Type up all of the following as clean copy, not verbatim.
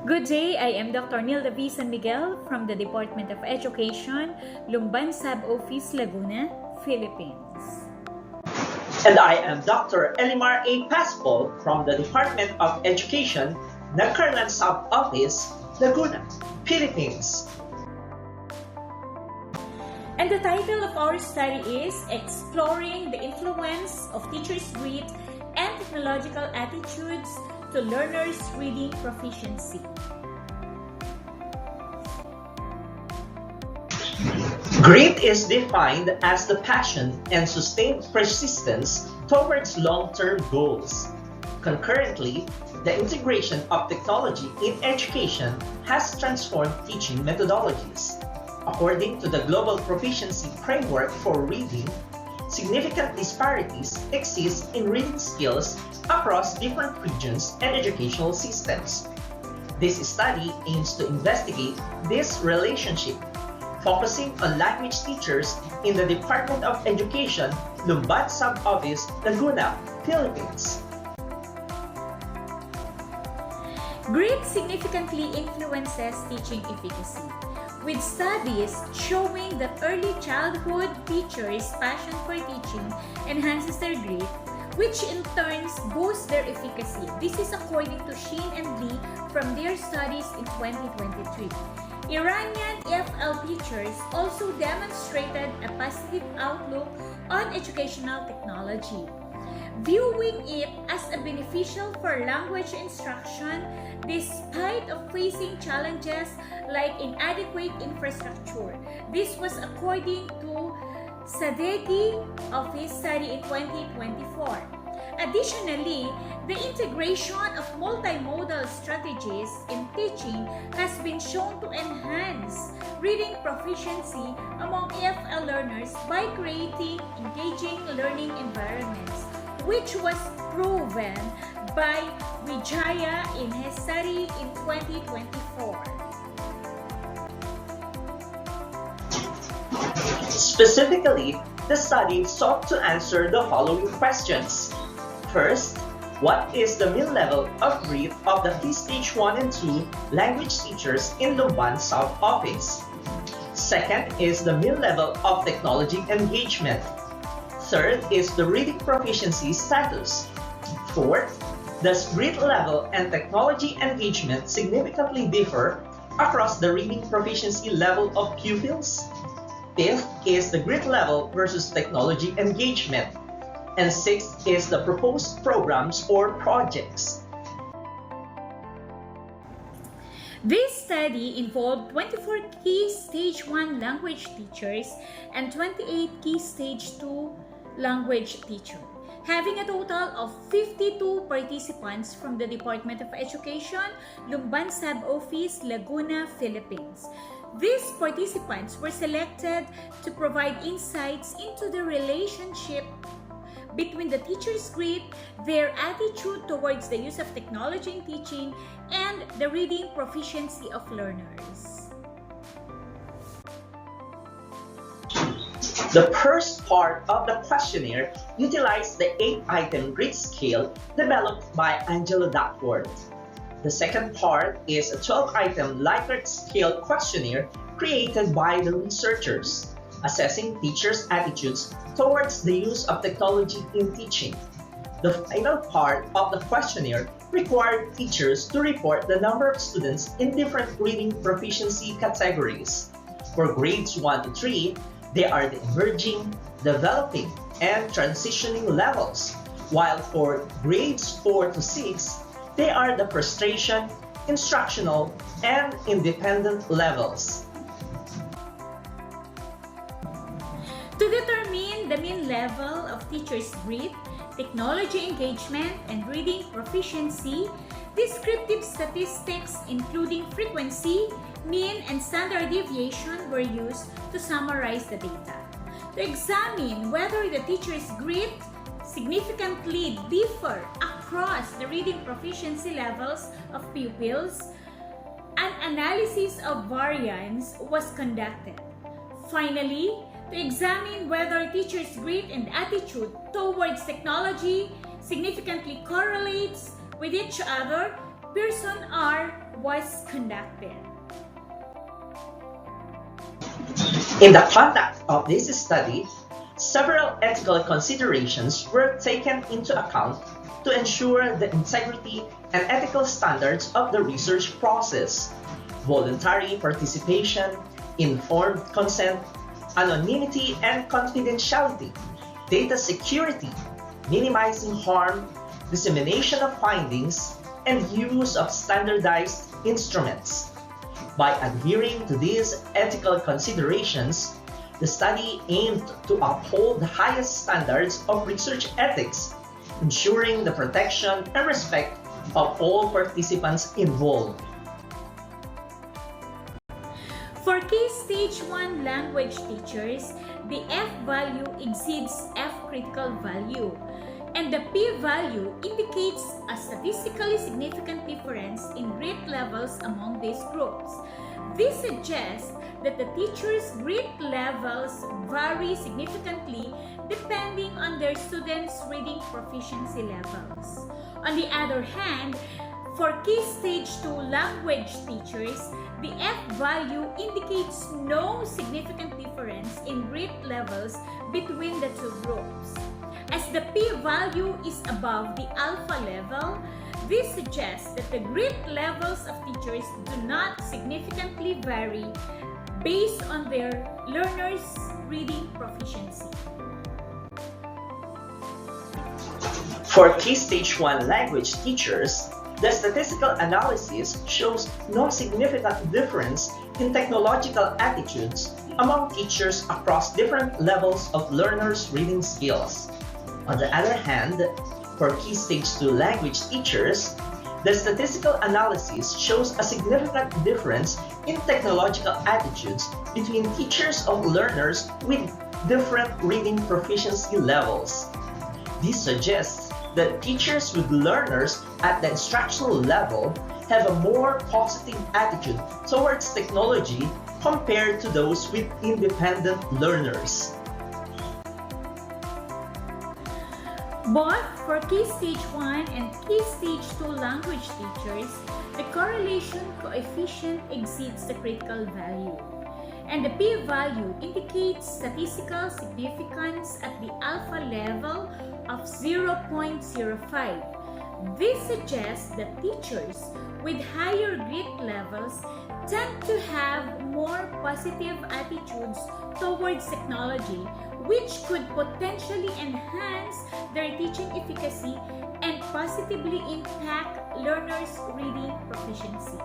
Good day, I am Dr. Nilda V. SanMiguel from the Department of Education, Lumban Sub-Office, Laguna, Philippines. And I am Dr. Elimar EAPascual from the Department of Education, Nagcarlan Sub-Office, Laguna, Philippines. And the title of our study is Exploring the Influence of Teachers' Grit and Technological Attitudes to Learners' Reading Proficiency. Grit is defined as the passion and sustained persistence towards long-term goals. Concurrently, the integration of technology in education has transformed teaching methodologies. According to the Global Proficiency Framework for Reading, significant disparities exist in reading skills across different regions and educational systems. This study aims to investigate this relationship, focusing on language teachers in the Department of Education, Lumban Sub-Office, Laguna, Philippines. Grit significantly influences teaching efficacy, with studies showing that early childhood teachers' passion for teaching enhances their grit, which in turn boosts their efficacy. This is according to Shin and Lee from their studies in 2023. Iranian EFL teachers also demonstrated a positive outlook on educational technology, viewing it as a beneficial for language instruction despite of facing challenges like inadequate infrastructure. This was according to Sadeghi of his study in 2024. Additionally, the integration of multimodal strategies in teaching has been shown to enhance reading proficiency among EFL learners by creating engaging learning environments, which was proven by Wijaya in his study in 2024. Specifically, the study sought to answer the following questions. First, what is the mean level of grit of the Stage 1 and 2 language teachers in Lumban Sub-Office? Second is the mean level of technology engagement. Third is the reading proficiency status. Fourth, does grit level and technology engagement significantly differ across the reading proficiency level of pupils? Fifth is the grit level versus technology engagement. And sixth is the proposed programs or projects. This study involved 24 key Stage 1 language teachers and 28 key Stage 2 language teachers, having a total of 52 participants from the Department of Education, Lumban Sub-Office, Laguna, Philippines. These participants were selected to provide insights into the relationship between the teacher's grit, their attitude towards the use of technology in teaching, and the reading proficiency of learners. The first part of the questionnaire utilized the 8-item grit scale developed by Angela Duckworth. The second part is a 12-item Likert scale questionnaire created by the researchers, assessing teachers' attitudes towards the use of technology in teaching. The final part of the questionnaire required teachers to report the number of students in different reading proficiency categories. For grades 1 to 3, they are the emerging, developing, and transitioning levels, while for grades 4 to 6, they are the frustration, instructional, and independent levels. To determine the mean level of teachers' grit, technology engagement, and reading proficiency, descriptive statistics including frequency, mean, and standard deviation were used to summarize the data. To examine whether the teacher's grit significantly differ across the reading proficiency levels of pupils, an analysis of variance was conducted. Finally, to examine whether teachers' grit and attitude towards technology significantly correlates with each other, persons are was conducted? In the conduct of this study, several ethical considerations were taken into account to ensure the integrity and ethical standards of the research process: voluntary participation, informed consent, anonymity and confidentiality, data security, minimizing harm, dissemination of findings, and use of standardized instruments. By adhering to these ethical considerations, the study aimed to uphold the highest standards of research ethics, ensuring the protection and respect of all participants involved. For key stage 1 language teachers, the F value exceeds F critical value, and the P value indicates a statistically significant difference in grit levels among these groups. This suggests that the teachers' grit levels vary significantly depending on their students' reading proficiency levels. On the other hand, for key stage 2 language teachers, the F value indicates no significant difference in grit levels between the two groups. As the P value is above the alpha level, this suggests that the grit levels of teachers do not significantly vary based on their learners' reading proficiency. For key stage 1 language teachers, the statistical analysis shows no significant difference in technological attitudes among teachers across different levels of learners' reading skills. On the other hand, for key stage 2 language teachers, the statistical analysis shows a significant difference in technological attitudes between teachers of learners with different reading proficiency levels. This suggests that teachers with learners at the instructional level have a more positive attitude towards technology compared to those with independent learners. Both for key stage 1 and key stage 2 language teachers, the correlation coefficient exceeds the critical value, and the P value indicates statistical significance at the alpha level of 0.05. This suggests that teachers with higher grit levels tend to have more positive attitudes towards technology, which could potentially enhance their teaching efficacy and positively impact learners' reading proficiency.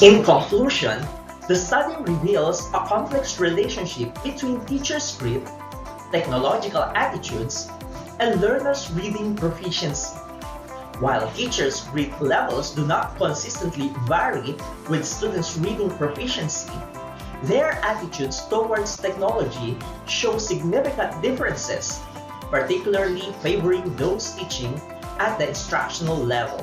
In conclusion, the study reveals a complex relationship between teachers' grit, technological attitudes, and learners' reading proficiency. While teachers' grit levels do not consistently vary with students' reading proficiency, their attitudes towards technology show significant differences, particularly favoring those teaching at the instructional level.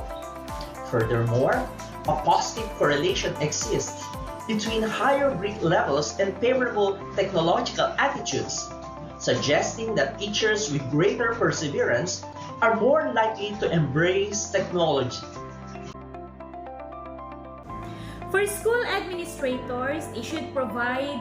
Furthermore, a positive correlation exists between higher grit levels and favorable technological attitudes, suggesting that teachers with greater perseverance are more likely to embrace technology. For school administrators, they should provide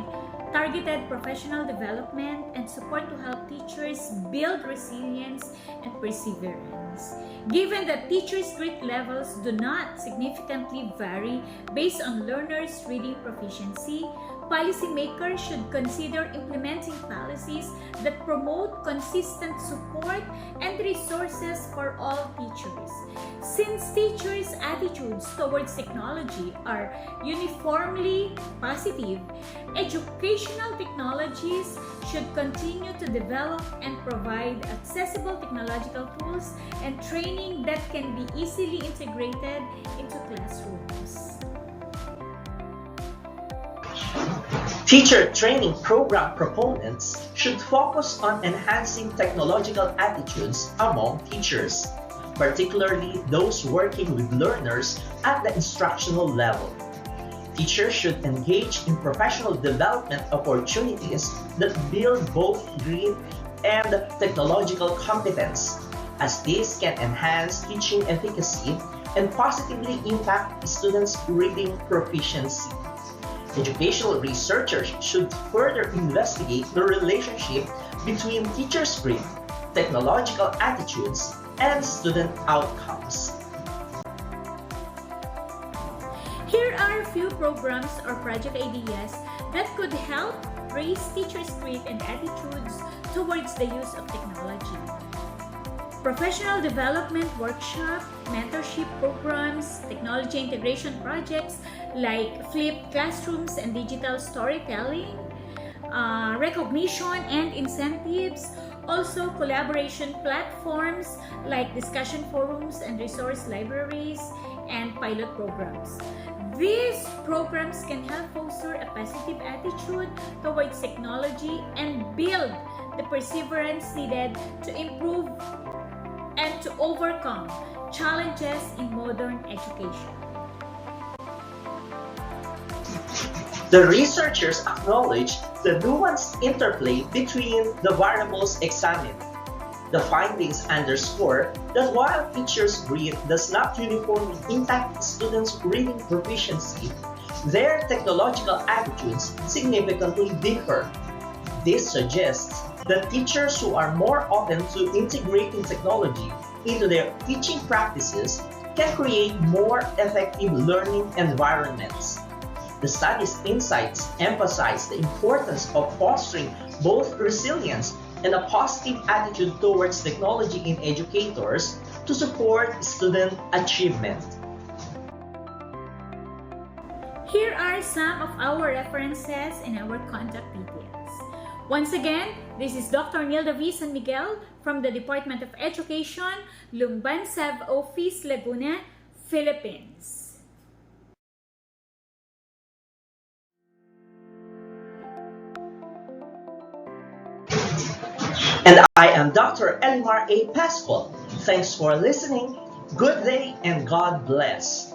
targeted professional development and support to help teachers build resilience and perseverance. Given that teachers' grit levels do not significantly vary based on learners' reading proficiency, policymakers should consider implementing policies that promote consistent support and resources for all teachers. Since teachers' attitudes towards technology are uniformly positive, educational technologies should continue to develop and provide accessible technological tools and training that can be easily integrated into classrooms. Teacher training program proponents should focus on enhancing technological attitudes among teachers, particularly those working with learners at the instructional level. Teachers should engage in professional development opportunities that build both grit and technological competence, as this can enhance teaching efficacy and positively impact students' reading proficiency. Educational researchers should further investigate the relationship between teachers' grade, technological attitudes, and student outcomes. Here are a few programs or project ideas that could help raise teachers' grade and attitudes towards the use of technology. Professional development workshop, mentorship programs, technology integration projects like flipped classrooms and digital storytelling, recognition and incentives, also collaboration platforms like discussion forums and resource libraries, and pilot programs. These programs can help foster a positive attitude towards technology and build the perseverance needed to improve and to overcome challenges in modern education. The researchers acknowledge the nuanced interplay between the variables examined. The findings underscore that while teachers' grade does not uniformly impact students' reading proficiency, their technological attitudes significantly differ. This suggests that teachers who are more open to integrating technology into their teaching practices can create more effective learning environments. The study's insights emphasize the importance of fostering both resilience and a positive attitude towards technology in educators to support student achievement. Here are some of our references and our contact details. Once again, this is Dr. Nilda V. SanMiguel from the Department of Education, Lumban Sub Office, Laguna, Philippines. And I am Dr. Elimar A. Pascual. Thanks for listening. Good day and God bless.